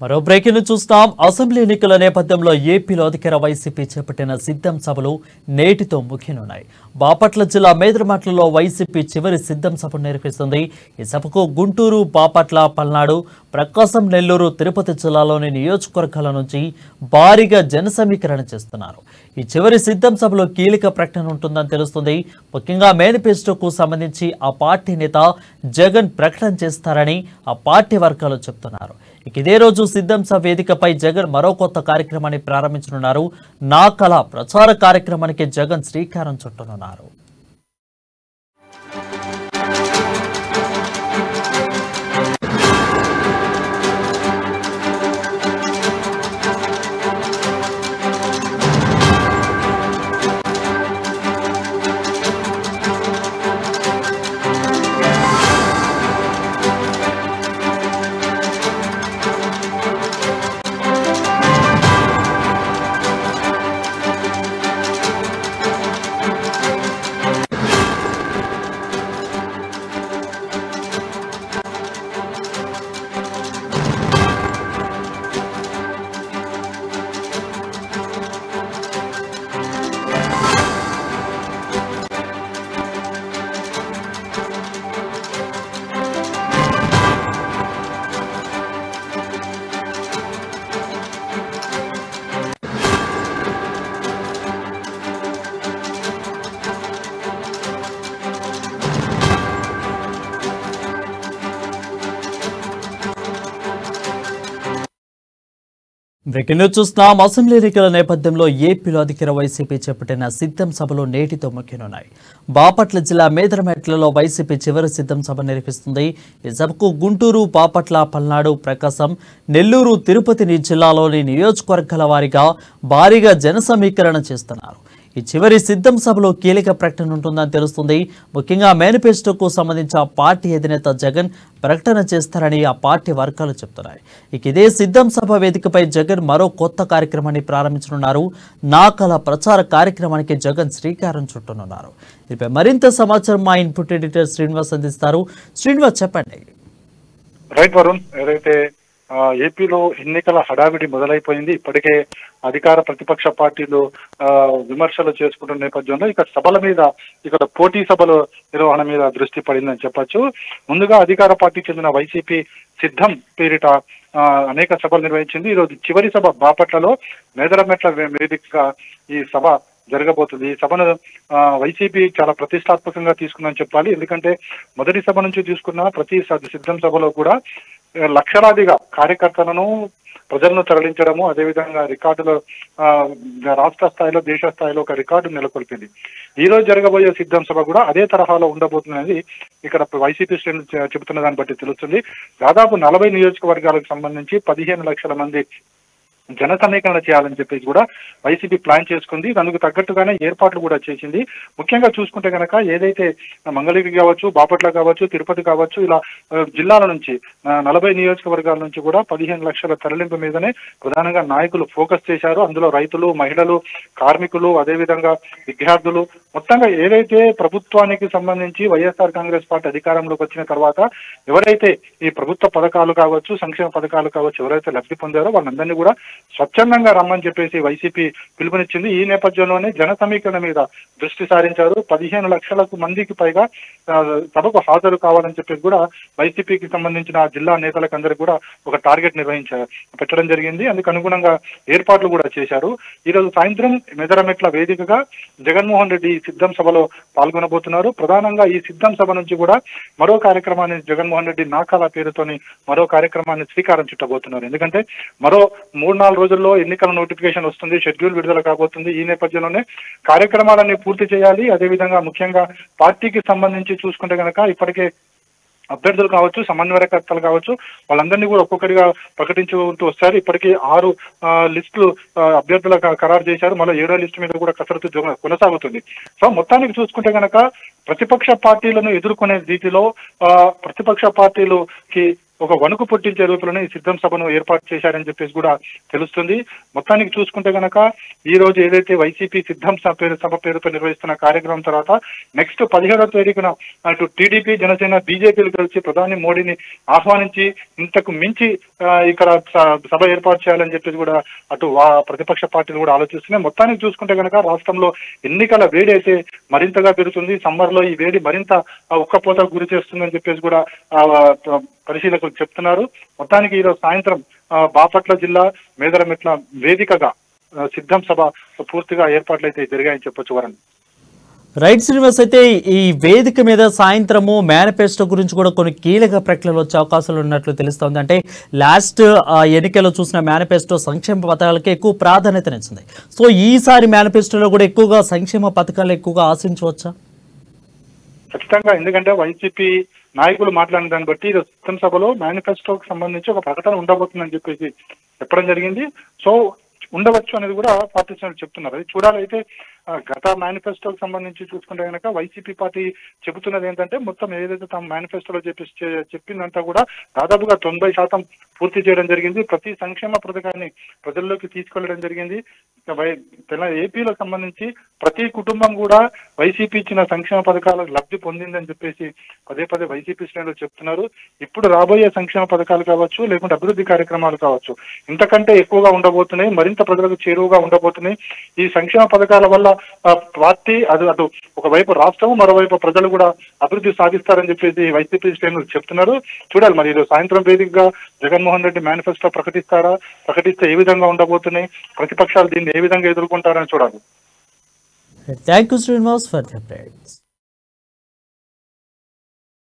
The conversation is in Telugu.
మరో బ్రేకింగ్ చూస్తాం. అసెంబ్లీ ఎన్నికల నేపథ్యంలో ఏపీలో అధికార వైసీపీ చేపట్టిన సిద్ధం సభలు నేటితో ముగియనున్నాయి. బాపట్ల జిల్లా మేదరమెట్లలో వైసీపీ చివరి సిద్ధం సభను నిర్వహిస్తుంది. ఈ సభకు గుంటూరు, బాపట్ల, పల్నాడు, ప్రకాశం, నెల్లూరు, తిరుపతి జిల్లాలోని నియోజకవర్గాల నుంచి భారీగా జన సమీకరణ చేస్తున్నారు. ఈ చివరి సిద్ధం సభలో కీలక ప్రకటన ఉంటుందని తెలుస్తుంది. ముఖ్యంగా మేనిఫెస్టోకు సంబంధించి ఆ పార్టీ నేత జగన్ ప్రకటన చేస్తారని ఆ పార్టీ వర్గాలు చెబుతున్నారు. ఇదే రోజు సిద్ధం సభ వేదికపై జగన్ మరో కొత్త కార్యక్రమాన్ని ప్రారంభించనున్నారు. నా కళ ప్రచార కార్యక్రమానికి జగన్ శ్రీకారం చుట్టనున్నారు. బ్రేకింగ్ న్యూస్ చూస్తున్నాం. అసెంబ్లీ ఎన్నికల నేపథ్యంలో ఏపీలో అధికార వైసీపీ చేపట్టిన సిద్ధం సభలు నేటితో ముగియనున్నాయి. బాపట్ల జిల్లా మేదరమెట్లలో వైసీపీ చివరి సిద్ధం సభ నిర్వహిస్తుంది. ఈ సభకు గుంటూరు, బాపట్ల, పల్నాడు, ప్రకాశం, నెల్లూరు, తిరుపతి జిల్లాలోని నియోజకవర్గాల వారీగా భారీగా జన సమీకరణ చేస్తున్నారు. ఈ చివరి సిద్ధం సభలో కీలక ప్రకటన ఉంటుందని తెలుస్తుంది. ముఖ్యంగా మేనిఫెస్టోకు సంబంధించి ఆ పార్టీ అధినేత జగన్ ప్రకటన చేస్తారని ఆ పార్టీ వర్గాలు చెప్తున్నాయి. ఇదే సిద్ధం సభ వేదికపై జగన్ మరో కొత్త కార్యక్రమాన్ని ప్రారంభించనున్నారు. నా కళ ప్రచార కార్యక్రమానికి జగన్ శ్రీకారం చుట్టనున్నారు. దీనిపై మరింత సమాచారం మా ఇన్పుట్ ఎడిటర్ శ్రీనివాస్ అందిస్తారు. శ్రీనివాస్, చెప్పండి. రైట్ వరుణ్, ఏదైతే ఏపీలో ఎన్నికల హడావిడి మొదలైపోయింది. ఇప్పటికే అధికార ప్రతిపక్ష పార్టీలు విమర్శలు చేసుకుంటున్న నేపథ్యంలో ఇక్కడ సభల మీద, ఇక్కడ పోటీ సభల నిర్వహణ మీద దృష్టి పడిందని చెప్పొచ్చు. ముందుగా అధికార పార్టీకి చెందిన వైసీపీ సిద్ధం పేరిట అనేక సభలు నిర్వహించింది. ఈరోజు చివరి సభ బాపట్లలో మేదరమెట్ల వేదికగా ఈ సభ జరగబోతుంది. ఈ సభను వైసీపీ చాలా ప్రతిష్టాత్మకంగా తీసుకుందని చెప్పాలి. ఎందుకంటే మొదటి సభ నుంచి తీసుకున్న ప్రతి సిద్ధం సభలో కూడా లక్షలాదిగా కార్యకర్తలను, ప్రజలను తరలించడము, అదేవిధంగా రికార్డులు రాష్ట్ర స్థాయిలో, దేశ స్థాయిలో ఒక రికార్డు నెలకొల్పింది. ఈ రోజు జరగబోయే సిద్ధం సభ కూడా అదే తరహాలో ఉండబోతుందని ఇక్కడ వైసీపీ శ్రేణులు చెబుతున్న దాన్ని బట్టి తెలుస్తుంది. దాదాపు 40 నియోజకవర్గాలకు సంబంధించి 15 లక్షల మంది జన సమీకరణ చేయాలని చెప్పేసి కూడా వైసీపీ ప్లాన్ చేసుకుంది. అందుకు తగ్గట్టుగానే ఏర్పాట్లు కూడా చేసింది. ముఖ్యంగా చూసుకుంటే కనుక ఏదైతే మంగళగిరి కావచ్చు, బాపట్ల కావచ్చు, తిరుపతి కావచ్చు, ఇలా జిల్లాల నుంచి 40 నియోజకవర్గాల నుంచి కూడా 15 లక్షల తరలింపు మీదనే ప్రధానంగా నాయకులు ఫోకస్ చేశారు. అందులో రైతులు, మహిళలు, కార్మికులు, అదేవిధంగా విద్యార్థులు, మొత్తంగా ఏదైతే ప్రభుత్వానికి సంబంధించి వైఎస్ఆర్ కాంగ్రెస్ పార్టీ అధికారంలోకి వచ్చిన తర్వాత ఎవరైతే ఈ ప్రభుత్వ పథకాలు కావచ్చు, సంక్షేమ పథకాలు కావచ్చు, ఎవరైతే లబ్ధి పొందారో వాళ్ళందరినీ కూడా స్వచ్ఛందంగా రమ్మని చెప్పేసి వైసీపీ పిలుపునిచ్చింది. ఈ నేపథ్యంలోనే జన సమీకరణ మీద దృష్టి సారించారు. 15 లక్షలకు మందికి పైగా సభకు హాజరు కావాలని చెప్పేసి కూడా వైసీపీకి సంబంధించిన జిల్లా నేతలకు అందరికీ కూడా ఒక టార్గెట్ పెట్టడం జరిగింది. అందుకు అనుగుణంగా ఏర్పాట్లు కూడా చేశారు. ఈరోజు సాయంత్రం మేదరమెట్ల వేదికగా జగన్మోహన్ రెడ్డి సిద్ధం సభలో పాల్గొనబోతున్నారు. ప్రధానంగా ఈ సిద్ధం సభ నుంచి కూడా మరో కార్యక్రమాన్ని జగన్మోహన్ రెడ్డి నా కళ పేరుతోని మరో కార్యక్రమాన్ని శ్రీకారం చుట్టబోతున్నారు. ఎందుకంటే మరో 3-4 రోజుల్లో ఎన్నికల నోటిఫికేషన్ వస్తుంది, షెడ్యూల్ విడుదల కాబోతుంది. ఈ నేపథ్యంలోనే కార్యక్రమాలన్నీ పూర్తి చేయాలి. అదేవిధంగా ముఖ్యంగా పార్టీకి సంబంధించి చూసుకుంటే కనుక ఇప్పటికే అభ్యర్థులు కావచ్చు, సమన్వయకర్తలు కావచ్చు, వాళ్ళందరినీ కూడా ఒక్కొక్కరిగా ప్రకటించుకుంటూ వస్తారు. ఇప్పటికీ 6 లిస్టులు అభ్యర్థుల ఖరారు చేశారు. మళ్ళీ 7వ లిస్టు మీద కూడా కసరత్తు కొనసాగుతుంది. సో మొత్తానికి చూసుకుంటే కనుక ప్రతిపక్ష పార్టీలను ఎదుర్కొనే రీతిలో ప్రతిపక్ష పార్టీలకి ఒక వణుకు పుట్టించే రూపంలోనే ఈ సిద్ధం సభను ఏర్పాటు చేశారని చెప్పేసి కూడా తెలుస్తుంది. మొత్తానికి చూసుకుంటే గనక ఈ రోజు ఏదైతే వైసీపీ సిద్ధం సభ పేరుతో నిర్వహిస్తున్న కార్యక్రమం తర్వాత నెక్స్ట్ 17వ తేదీన అటు టీడీపీ, జనసేన, బీజేపీలు కలిసి ప్రధాని మోడీని ఆహ్వానించి ఇంతకు మించి ఇక్కడ సభ ఏర్పాటు చేయాలని చెప్పేసి కూడా అటు ప్రతిపక్ష పార్టీలు కూడా ఆలోచిస్తున్నాయి. మొత్తానికి చూసుకుంటే గనక రాష్ట్రంలో ఎన్నికల వేడి అయితే మరింతగా పెరుగుతుంది. సమ్మర్ లో ఈ వేడి మరింత ఉక్కపోతకు గురి చేస్తుందని చెప్పేసి కూడా పరిశీలకులు చెప్తున్నారు. మొత్తానికి ఈరోజు సాయంత్రం బాపట్ల జిల్లా మేదరమెట్ల వేదికగా సిద్ధం సభ పూర్తిగా ఏర్పాట్లు అయితే జరిగాయని చెప్పొచ్చు వరణ్. రైట్ శ్రీనివాస్, అయితే ఈ వేదిక మీద సాయంత్రము మేనిఫెస్టో గురించి కూడా కొన్ని కీలక ప్రకటనలు వచ్చే అవకాశాలు ఉన్నట్లు తెలుస్తోంది. అంటే లాస్ట్ ఎన్నికల్లో చూసిన మేనిఫెస్టో సంక్షేమ పథకాలకి ఎక్కువ ప్రాధాన్యతనిచ్చింది. సో ఈసారి మేనిఫెస్టోలో కూడా ఎక్కువగా సంక్షేమ పథకాలు ఎక్కువగా ఆశించవచ్చా? ఖచ్చితంగా, ఎందుకంటే వైసీపీ నాయకులు మాట్లాడిన దాన్ని బట్టి ఈరోజు సిద్ధం సభలో మేనిఫెస్టోకి సంబంధించి ఒక ప్రకటన ఉండబోతుందని చెప్పేసి చెప్పడం జరిగింది. సో ఉండవచ్చు అనేది కూడా పార్టీ శ్రేణులు చెప్తున్నారు. అది చూడాలి. అయితే గత మేనిఫెస్టోకి సంబంధించి చూసుకుంటే కనుక వైసీపీ పార్టీ చెబుతున్నది ఏంటంటే మొత్తం ఏదైతే తమ మేనిఫెస్టోలో చెప్పిందంతా కూడా దాదాపుగా 90% పూర్తి చేయడం జరిగింది. ప్రతి సంక్షేమ పథకాన్ని ప్రజల్లోకి తీసుకెళ్లడం జరిగింది. ఏపీలో సంబంధించి ప్రతి కుటుంబం కూడా వైసీపీ ఇచ్చిన సంక్షేమ పథకాలకు లబ్ధి పొందిందని చెప్పేసి పదే పదే వైసీపీ శ్రేణులు చెప్తున్నారు. ఇప్పుడు రాబోయే సంక్షేమ పథకాలు కావచ్చు, లేకుంటే అభివృద్ధి కార్యక్రమాలు కావచ్చు, ఇంతకంటే ఎక్కువగా ఉండబోతున్నాయి, మరింత ప్రజలకు చేరువుగా ఉండబోతున్నాయి. ఈ సంక్షేమ పథకాల వల్ల పార్టీ అటు ఒకవైపు రాష్ట్రం, మరోవైపు ప్రజలు కూడా అభివృద్ధి సాధిస్తారని చెప్పేసి వైసీపీ శ్రేణులు చెప్తున్నారు. చూడాలి మరి ఈరోజు సాయంత్రం వేదికగా జగన్మోహన్ రెడ్డి మేనిఫెస్టో ప్రకటిస్తారా, ప్రకటిస్తే ఏ విధంగా ఉండబోతున్నాయి, ప్రతిపక్షాలు దీన్ని ఏ విధంగా ఎదుర్కొంటారని చూడాలి. Thank you, Srinivas, for the updates.